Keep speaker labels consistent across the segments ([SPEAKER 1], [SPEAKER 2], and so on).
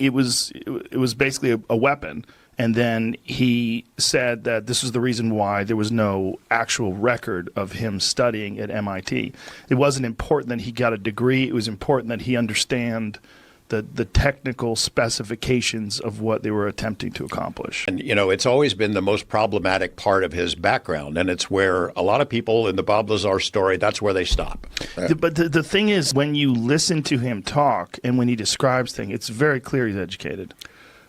[SPEAKER 1] it was basically a weapon. And then he said that this was the reason why there was no actual record of him studying at MIT. It wasn't important that he got a degree. It was important that he understand the technical specifications of what they were attempting to accomplish.
[SPEAKER 2] And, it's always been the most problematic part of his background. And it's where a lot of people in the Bob Lazar story, that's where they stop.
[SPEAKER 1] But the thing is, when you listen to him talk and when he describes things, it's very clear he's educated.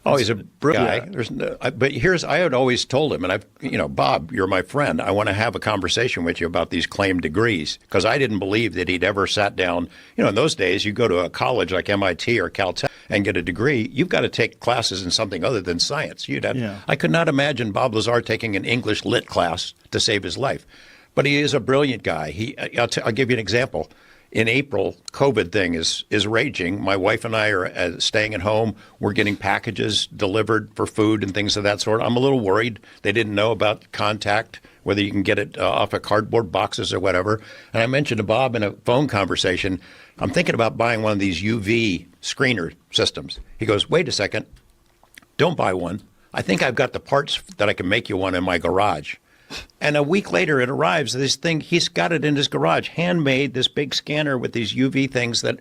[SPEAKER 2] Oh, he's a brilliant guy. But I had always told him, and Bob, you're my friend. I want to have a conversation with you about these claimed degrees, because I didn't believe that he'd ever sat down. In those days, you go to a college like MIT or Caltech and get a degree. You've got to take classes in something other than science. I could not imagine Bob Lazar taking an English lit class to save his life. But he is a brilliant guy. I'll give you an example. In April, COVID thing is raging. My wife and I are staying at home. We're getting packages delivered for food and things of that sort. I'm a little worried. They didn't know about contact, whether you can get it off of cardboard boxes or whatever. And I mentioned to Bob in a phone conversation, I'm thinking about buying one of these UV screener systems. He goes, wait a second, don't buy one. I think I've got the parts that I can make you one in my garage. And a week later, it arrives. This thing, he's got it in his garage, handmade, this big scanner with these UV things that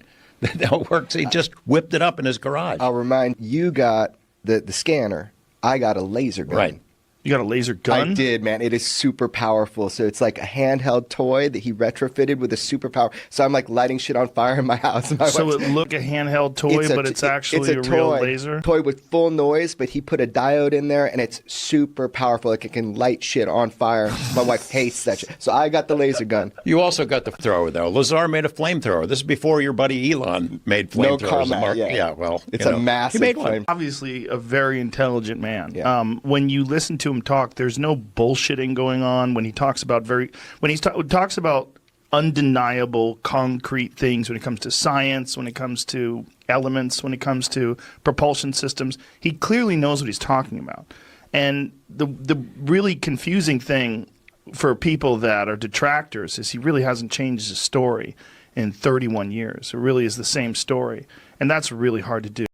[SPEAKER 2] works. He just whipped it up in his garage.
[SPEAKER 3] I'll remind you, got the scanner. I got a laser gun.
[SPEAKER 2] Right.
[SPEAKER 1] You got a laser gun?
[SPEAKER 3] I did, man. It is super powerful. So it's like a handheld toy that he retrofitted with a superpower. So I'm like lighting shit on fire in my house.
[SPEAKER 1] So it looked a handheld toy, but it's actually a real laser?
[SPEAKER 3] Toy with full noise, but he put a diode in there, and it's super powerful. Like it can light shit on fire. My wife hates that shit. So I got the laser gun.
[SPEAKER 2] You also got the thrower, though. Lazar made a flamethrower. This is before your buddy Elon made flamethrowers.
[SPEAKER 3] No comment,
[SPEAKER 2] yeah, well,
[SPEAKER 3] it's a massive
[SPEAKER 2] he made
[SPEAKER 3] flame.
[SPEAKER 1] Obviously a very intelligent man.
[SPEAKER 3] Yeah.
[SPEAKER 1] When you listen to him talk, there's no bullshitting going on. When he talks about talks about undeniable concrete things, when it comes to science, when it comes to elements, when it comes to propulsion systems, he clearly knows what he's talking about. And the really confusing thing for people that are detractors is he really hasn't changed his story in 31 years. It really is the same story, and that's really hard to do.